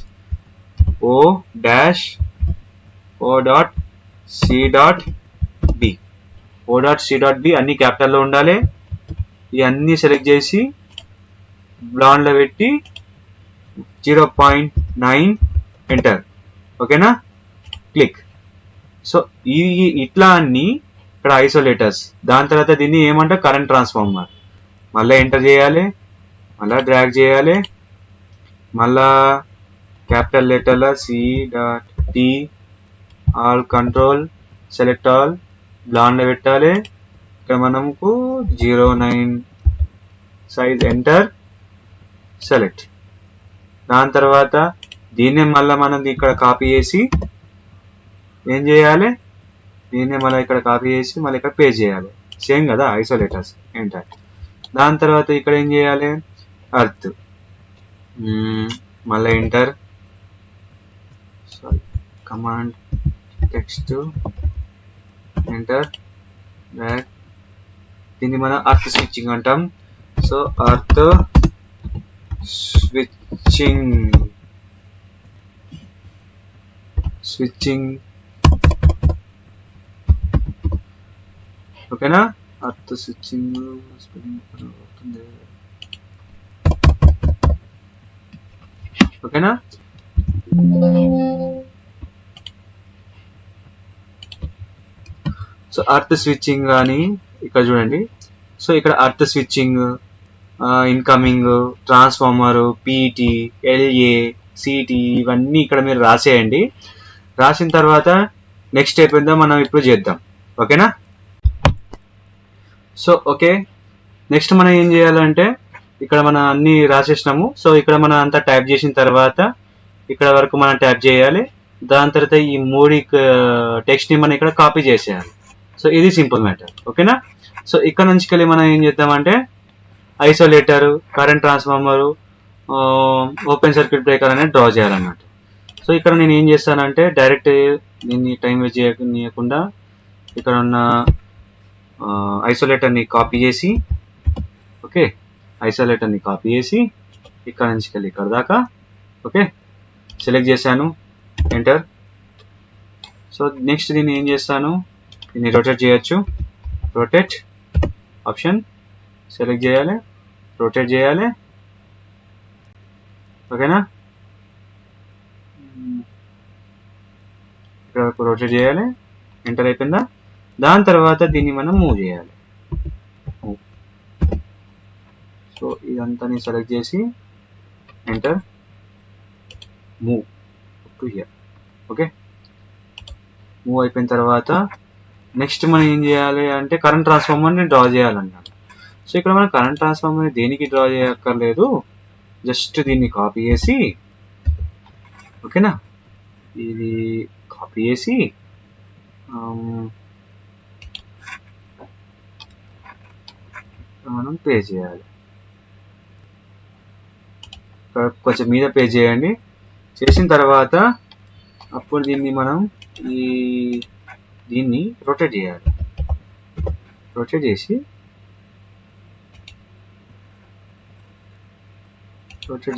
O.C.B అన్ని క్యాపిటల్లో ఉండాలి. ఇవన్నీ సెలెక్ట్ చేసి బ్లాండ్లో పెట్టి 0.9 ఎంటర్. ఓకేనా? క్లిక్. సో ఇట్లా అన్ని ఇక్కడ ఐసోలేటర్స్. దాని తర్వాత దీన్ని ఏమంటే కరెంట్ ట్రాన్స్ఫార్మర్. మళ్ళీ ఎంటర్ చేయాలి, మళ్ళీ డ్రాగ్ చేయాలి, మళ్ళా క్యాపిటల్ లెటర్ల C.T all control select all బ్లాండ్లో పెట్టాలి. ఇక్కడ మనకు 09 సైజ్ ఎంటర్ సెలెక్ట్. దాని తర్వాత దీన్నే మళ్ళీ మనం ఇక్కడ కాపీ చేసి ఏం చేయాలి, దీన్నే మళ్ళీ ఇక్కడ కాపీ చేసి మళ్ళీ ఇక్కడ పేస్ట్ చేయాలి. సేమ్ కదా ఐసోలేటర్స్, ఎంటర్. దాని తర్వాత ఇక్కడ ఏం చేయాలి, అర్త్, మళ్ళీ enter, sorry command text enter, దీన్ని మనం అర్త్ స్విచ్చింగ్ అంటాం. సో అర్త్ స్విచ్చింగ్ ఓకేనా? అర్త్ స్విచ్చింగ్ ఓకేనా? సో అర్త్ స్విచ్చింగ్ కానీ ఇక్కడ చూడండి. సో ఇక్కడ earth switching, incoming, transformer, PT, LA, CT ఇవన్నీ ఇక్కడ మీరు రాసేయండి. రాసిన తర్వాత నెక్స్ట్ స్టెప్ ఏందో మనం ఇప్పుడు చేద్దాం. ఓకేనా? సో ఓకే, నెక్స్ట్ మనం ఏం చేయాలంటే ఇక్కడ మనం అన్ని రాసేసినాము. సో ఇక్కడ మనం అంతా టైప్ చేసిన తర్వాత ఇక్కడ వరకు మనం టైప్ చేయాలి. దాని తర్వాత ఈ మూడు టెక్స్ట్ని మనం ఇక్కడ కాపీ చేసేయాలి. సో ఇది సింపుల్ మ్యాటర్. ఓకేనా? సో ఇక్కడ నుంచి వెళ్ళి మనం ఏం చేద్దామంటే isolator, current transformer, open circuit breaker అనేది డ్రా చేయాలన్నట్టు. సో ఇక్కడ నేను ఏం చేస్తానంటే డైరెక్ట్ దీన్ని టైం వేస్ట్ చేయకుండా ఇక్కడ ఉన్న ఐసోలేటర్ని కాపీ చేసి, ఓకే, ఐసోలేటర్ని కాపీ చేసి ఇక్కడ నుంచి వెళ్ళి ఇక్కడ దాకా, ఓకే, సెలెక్ట్ చేశాను, ఎంటర్. సో నెక్స్ట్ దీన్ని ఏం చేస్తాను, దీన్ని రొటేట్ చేయొచ్చు, రొటేట్ ఆప్షన్ సెలెక్ట్ చేయాలి, రొటేట్ చేయాలి, ఓకేనా, ఇక్కడ రొటేట్ చేయాలి, ఎంటర్ అయిపోయిందా. దాని తర్వాత దీన్ని మనం మూవ్ చేయాలి. సో ఇదంతా సెలెక్ట్ చేసి enter, move to hear, okay. Move అయిపోయిన తర్వాత నెక్స్ట్ మనం ఏం చేయాలి అంటే కరెంట్ ట్రాన్స్ఫార్మర్ని డ్రా చేయాలన్నాడు. సో ఇక్కడ మనం కరెంట్ ట్రాన్స్ఫార్మర్ని దేనికి డ్రా చేయక్కర్లేదు, జస్ట్ దీన్ని కాపీ చేసి, ఓకేనా, ఇది కాపీ చేసి మనం పే చేయాలి. కొంచెం మీద పే చేయండి. చేసిన తర్వాత అప్పుడు దీన్ని మనం దీన్ని రొటేట్ చేయాలి. రొటేట్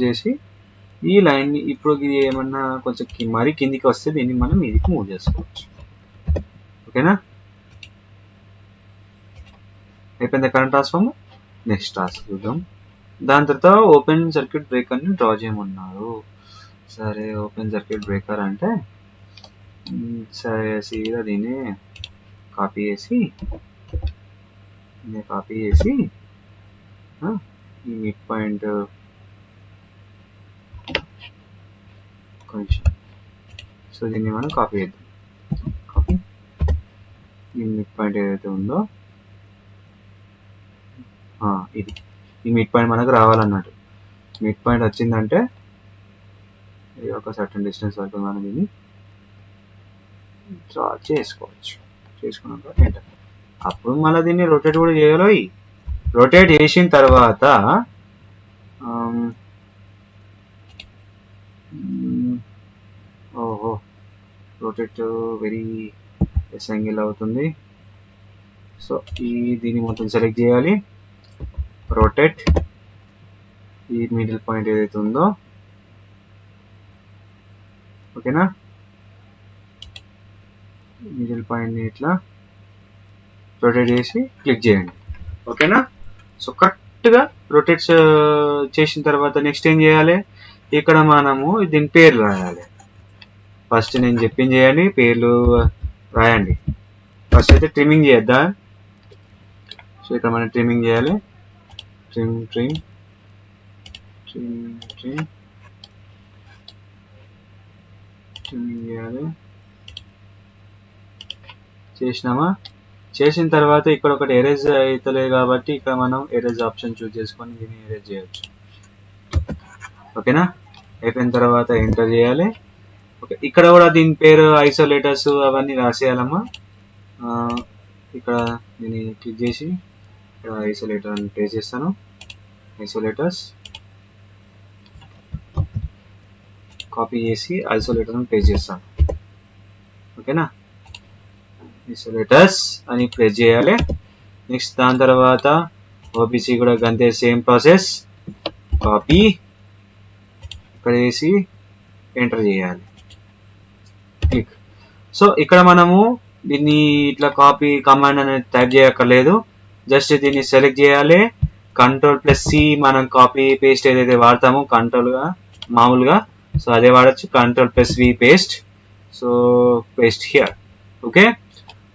చేసి ఈ లైన్ని ఇప్పుడు ఇది ఏమన్నా కొంచెం మరీ కిందికి వస్తే దీన్ని మనం మీదికి మూవ్ చేసుకోవచ్చు. ఓకేనా, అయిపోయింది కరెంట్ ట్రాన్స్ఫార్మర్. నెక్స్ట్ టాస్క్ చూద్దాం. దాని తర్వాత ఓపెన్ సర్క్యూట్ బ్రేకర్ని డ్రా చేయమన్నారు. సరే, ఓపెన్ సర్క్యూట్ బ్రేకర్ అంటే సరే సీదా దీన్ని కాపీ చేసి ఈ మిడ్ పాయింట్ కొంచెం, సో దీన్ని మనం కాపీ చేద్దాం. కాపీ ఈ మిడ్ పాయింట్ ఏదైతే ఉందో ఇది, ఈ మిడ్ పాయింట్ మనకు రావాలన్నట్టు. మిడ్ పాయింట్ వచ్చిందంటే ఇది ఒక సర్టన్ డిస్టెన్స్ వరకు మనం దీన్ని డ్రా చేసుకోవచ్చు. చేసుకున్నాక ఎంటర్. అప్పుడు మళ్ళీ దీన్ని రొటేట్ కూడా చేయాలి. రొటేట్ చేసిన తర్వాత ఓహో, రొటేట్ వెరీ ఎస్ యాంగిల్ అవుతుంది. సో దీన్ని మొత్తం సెలెక్ట్ చేయాలి, రొటేట్ ఈ మిడిల్ పాయింట్ ఏదైతే ఉందో, ఓకేనా, మిడిల్ పాయింట్ని ఇట్లా రొటేట్ చేసి క్లిక్ చేయండి. ఓకేనా. సో కరెక్ట్గా రొటేట్ చేసిన తర్వాత నెక్స్ట్ ఏం చేయాలి, ఇక్కడ మనము దీని పేర్లు రాయాలి. ఫస్ట్ నేను చెప్పింది చేయండి, పేర్లు రాయండి. ఫస్ట్ అయితే ట్రిమ్మింగ్ చేద్దాం. సో ఇక్కడ మనం ట్రిమ్మింగ్ చేయాలి, ట్రిమ్మింగ్ చేయాలి. చేసినామా, చేసిన తర్వాత ఇక్కడ ఒకటి ఎరేజ్ అవుతలేదు కాబట్టి ఇక్కడ మనం ఎరేజ్ ఆప్షన్ చూస్ చేసుకొని దీన్ని ఎరేజ్ చేయొచ్చు. ఓకేనా, అయిపోయిన తర్వాత ఎంటర్ చేయాలి. ఓకే, ఇక్కడ కూడా దీని పేరు ఐసోలేటర్స్ అవన్నీ రాసేయాలమ్మా. ఇక్కడ నేను క్లిక్ చేసి ఇక్కడ ఐసోలేటర్ అని ప్లేస్ చేస్తాను. ఐసోలేటర్స్ కాపీ చేసి ఐసోలేటర్ అని ప్లేస్ చేస్తాను. ఓకేనా, ఐసోలేటర్స్ అని ప్రెస్ చేయాలి. నెక్స్ట్ దాని తర్వాత ఓబీసీ కూడా గంతే, సేమ్ ప్రాసెస్. కాపీ ఇక్కడ వేసి ఎంటర్ చేయాలి, క్లిక్. సో ఇక్కడ మనము దీన్ని ఇట్లా కాపీ కమాండ్ అనేది టైప్ చేయక్కర్లేదు, జస్ట్ దీన్ని సెలెక్ట్ చేయాలి, Ctrl+C మనం కాపీ పేస్ట్ ఏదైతే వాడతామో కంట్రోల్గా మామూలుగా, సో అదే వాడచ్చు. Ctrl+V paste. So paste here. Okay,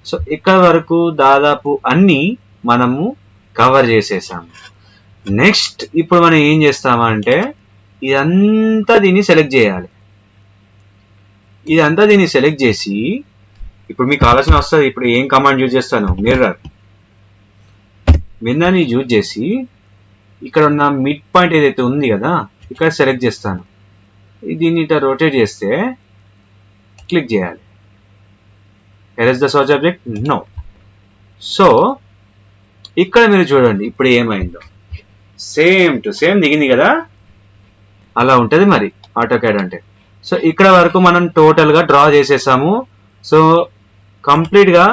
so ఇక్కడ వరకు దాదాపు అన్ని మనము కవర్ చేసేసాము. నెక్స్ట్ ఇప్పుడు మనం ఏం చేస్తామంటే ఇదంతా దీన్ని సెలెక్ట్ చేయాలి. ఇదంతా దీన్ని సెలెక్ట్ చేసి ఇప్పుడు మీకు ఆలోచన వస్తుంది, ఇప్పుడు ఏం కమాండ్ యూజ్ చేస్తాను, మిర్రర్ని యూజ్ చేసి ఇక్కడ ఉన్న మిడ్ పాయింట్ ఏదైతే ఉంది కదా ఇక్కడ సెలెక్ట్ చేస్తాను. దీన్ని ఇట్లా రొటేట్ చేస్తే క్లిక్ చేయాలి. Erase the source object, no. So ఇక్కడ మీరు చూడండి ఇప్పుడు ఏమైందో, సేమ్ టు సేమ్ దిగింది కదా, అలా ఉంటుంది మరి ఆటోకాడ్ అంటే. సో ఇక్కడ వరకు మనం టోటల్గా డ్రా చేసేసాము. సో కంప్లీట్గా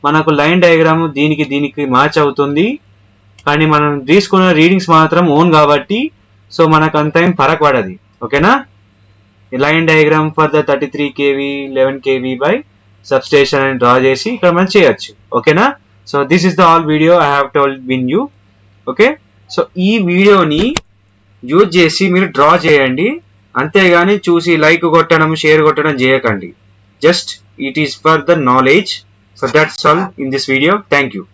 మనకు లైన్ డయాగ్రామ్ దీనికి మ్యాచ్ అవుతుంది. కానీ మనం తీసుకున్న రీడింగ్స్ మాత్రం ఓన్ కాబట్టి సో మనకు అంత ఏం ఫరక్ పడది. ఓకేనా? Line diagram for the 33 kV 11 kV by substation అని డ్రా చేసి ఇక్కడ మనం చేయొచ్చు. ఓకేనా? So this is the all video I have told win you. Okay, so ఈ వీడియోని యూజ్ చేసి మీరు డ్రా చేయండి, అంతేగాని చూసి లైక్ కొట్టడం షేర్ కొట్టడం చేయకండి. Just it is for the knowledge. So that's all in this video. Thank you.